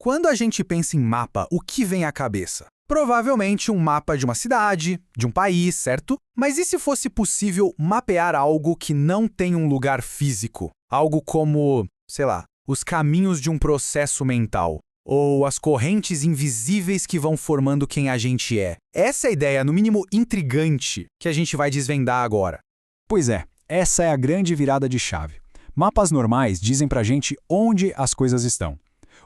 Quando a gente pensa em mapa, o que vem à cabeça? Provavelmente um mapa de uma cidade, de um país, certo? Mas e se fosse possível mapear algo que não tem um lugar físico? Algo como, sei lá, os caminhos de um processo mental. Ou as correntes invisíveis que vão formando quem a gente é. Essa é a ideia, no mínimo intrigante, que a gente vai desvendar agora. Pois é, essa é a grande virada de chave. Mapas normais dizem pra gente onde as coisas estão.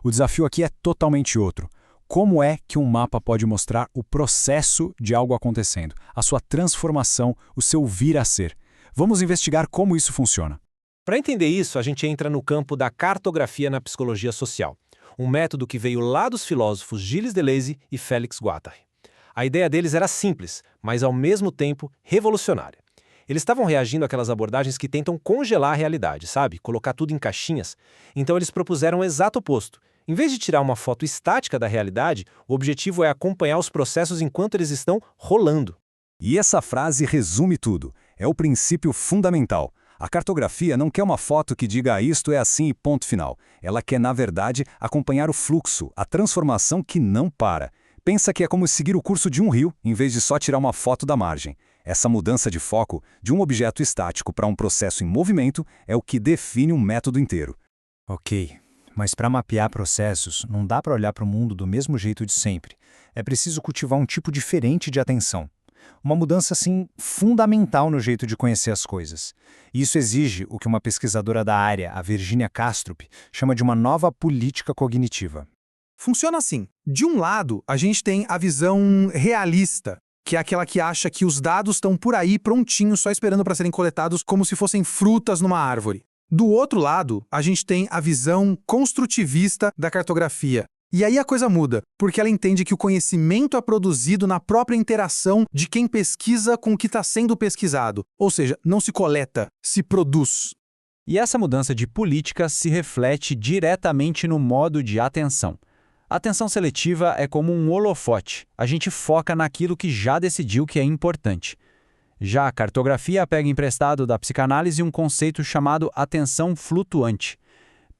O desafio aqui é totalmente outro. Como é que um mapa pode mostrar o processo de algo acontecendo, a sua transformação, o seu vir a ser? Vamos investigar como isso funciona. Para entender isso, a gente entra no campo da cartografia na psicologia social, um método que veio lá dos filósofos Gilles Deleuze e Félix Guattari. A ideia deles era simples, mas ao mesmo tempo revolucionária. Eles estavam reagindo àquelas abordagens que tentam congelar a realidade, sabe? Colocar tudo em caixinhas. Então eles propuseram o exato oposto. Em vez de tirar uma foto estática da realidade, o objetivo é acompanhar os processos enquanto eles estão rolando. E essa frase resume tudo. É o princípio fundamental. A cartografia não quer uma foto que diga isto é assim e ponto final. Ela quer, na verdade, acompanhar o fluxo, a transformação que não para. Pensa que é como seguir o curso de um rio, em vez de só tirar uma foto da margem. Essa mudança de foco, de um objeto estático para um processo em movimento, é o que define um método inteiro. Ok, mas para mapear processos, não dá para olhar para o mundo do mesmo jeito de sempre. É preciso cultivar um tipo diferente de atenção. Uma mudança, assim, fundamental no jeito de conhecer as coisas. E isso exige o que uma pesquisadora da área, a Virginia Kastrup, chama de uma nova política cognitiva. Funciona assim. De um lado, a gente tem a visão realista, que é aquela que acha que os dados estão por aí prontinhos, só esperando para serem coletados como se fossem frutas numa árvore. Do outro lado, a gente tem a visão construtivista da cartografia. E aí a coisa muda, porque ela entende que o conhecimento é produzido na própria interação de quem pesquisa com o que está sendo pesquisado. Ou seja, não se coleta, se produz. E essa mudança de política se reflete diretamente no modo de atenção. A atenção seletiva é como um holofote. A gente foca naquilo que já decidiu que é importante. Já a cartografia pega emprestado da psicanálise um conceito chamado atenção flutuante.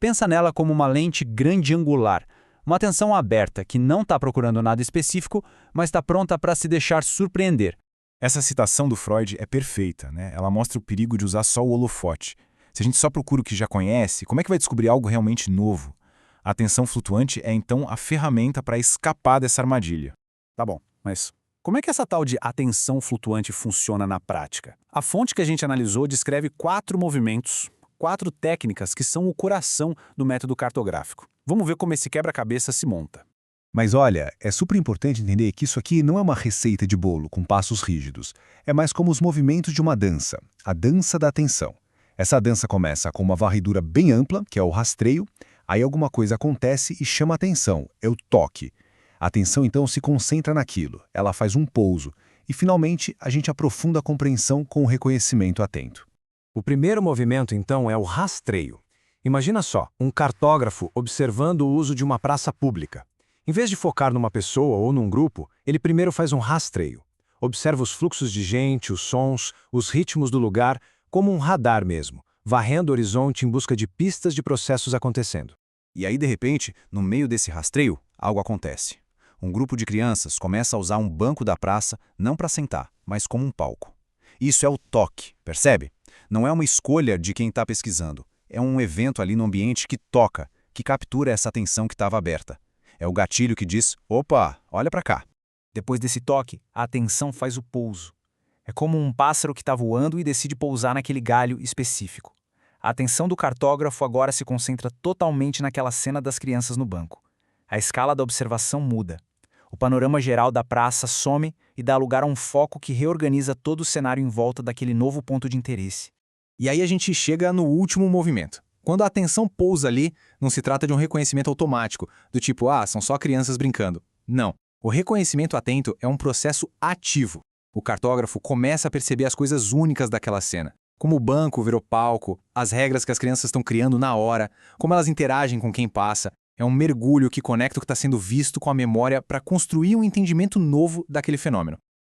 Pensa nela como uma lente grande angular, uma atenção aberta que não está procurando nada específico, mas está pronta para se deixar surpreender. Essa citação do Freud é perfeita, né? Ela mostra o perigo de usar só o holofote. Se a gente só procura o que já conhece, como é que vai descobrir algo realmente novo? A atenção flutuante é, então, a ferramenta para escapar dessa armadilha. Tá bom, mas como é que essa tal de atenção flutuante funciona na prática? A fonte que a gente analisou descreve 4 movimentos, 4 técnicas que são o coração do método cartográfico. Vamos ver como esse quebra-cabeça se monta. Mas olha, é super importante entender que isso aqui não é uma receita de bolo com passos rígidos. É mais como os movimentos de uma dança, a dança da atenção. Essa dança começa com uma varredura bem ampla, que é o rastreio, aí alguma coisa acontece e chama a atenção, é o toque. A atenção então se concentra naquilo, ela faz um pouso, e finalmente a gente aprofunda a compreensão com o reconhecimento atento. O primeiro movimento, então, é o rastreio. Imagina só, um cartógrafo observando o uso de uma praça pública. Em vez de focar numa pessoa ou num grupo, ele primeiro faz um rastreio. Observa os fluxos de gente, os sons, os ritmos do lugar, como um radar mesmo, varrendo o horizonte em busca de pistas de processos acontecendo. E aí, de repente, no meio desse rastreio, algo acontece. Um grupo de crianças começa a usar um banco da praça não para sentar, mas como um palco. Isso é o toque, percebe? Não é uma escolha de quem está pesquisando. É um evento ali no ambiente que toca, que captura essa atenção que estava aberta. É o gatilho que diz, opa, olha para cá. Depois desse toque, a atenção faz o pouso. É como um pássaro que está voando e decide pousar naquele galho específico. A atenção do cartógrafo agora se concentra totalmente naquela cena das crianças no banco. A escala da observação muda. O panorama geral da praça some e dá lugar a um foco que reorganiza todo o cenário em volta daquele novo ponto de interesse. E aí a gente chega no último movimento. Quando a atenção pousa ali, não se trata de um reconhecimento automático, do tipo, são só crianças brincando. Não. O reconhecimento atento é um processo ativo. O cartógrafo começa a perceber as coisas únicas daquela cena. Como o banco virou palco, as regras que as crianças estão criando na hora, como elas interagem com quem passa. É um mergulho que conecta o que está sendo visto com a memória para construir um entendimento novo daquele fenômeno.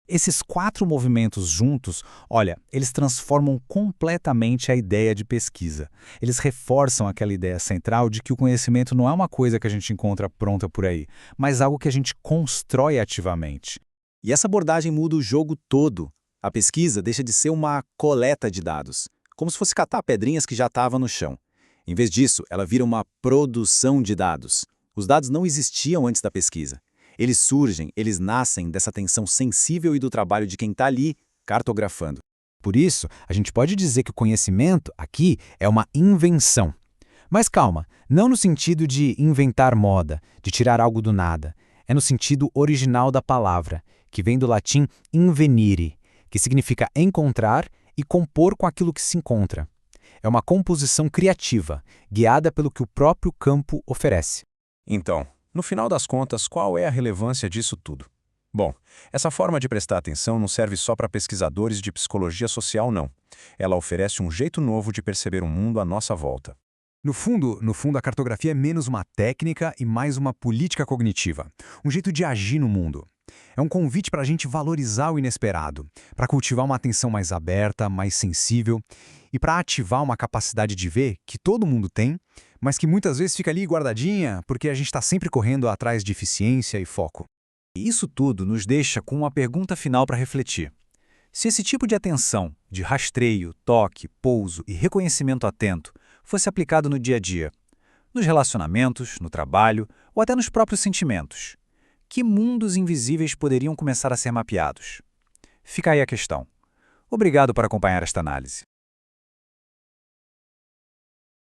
Esses 4 movimentos juntos, olha, eles transformam completamente a ideia de pesquisa. Eles reforçam aquela ideia central de que o conhecimento não é uma coisa que a gente encontra pronta por aí, mas algo que a gente constrói ativamente. E essa abordagem muda o jogo todo. A pesquisa deixa de ser uma coleta de dados, como se fosse catar pedrinhas que já estavam no chão. Em vez disso, ela vira uma produção de dados. Os dados não existiam antes da pesquisa. Eles surgem, eles nascem dessa atenção sensível e do trabalho de quem está ali cartografando. Por isso, a gente pode dizer que o conhecimento, aqui, é uma invenção. Mas calma, não no sentido de inventar moda, de tirar algo do nada. É no sentido original da palavra, que vem do latim invenire, que significa encontrar e compor com aquilo que se encontra. É uma composição criativa, guiada pelo que o próprio campo oferece. Então, no final das contas, qual é a relevância disso tudo? Bom, essa forma de prestar atenção não serve só para pesquisadores de psicologia social, não. Ela oferece um jeito novo de perceber o mundo à nossa volta. No fundo, a cartografia é menos uma técnica e mais uma política cognitiva, um jeito de agir no mundo. É um convite para a gente valorizar o inesperado, para cultivar uma atenção mais aberta, mais sensível e para ativar uma capacidade de ver que todo mundo tem, mas que muitas vezes fica ali guardadinha porque a gente está sempre correndo atrás de eficiência e foco. E isso tudo nos deixa com uma pergunta final para refletir. Se esse tipo de atenção, de rastreio, toque, pouso e reconhecimento atento, fosse aplicado no dia a dia, nos relacionamentos, no trabalho ou até nos próprios sentimentos, que mundos invisíveis poderiam começar a ser mapeados? Fica aí a questão. Obrigado por acompanhar esta análise.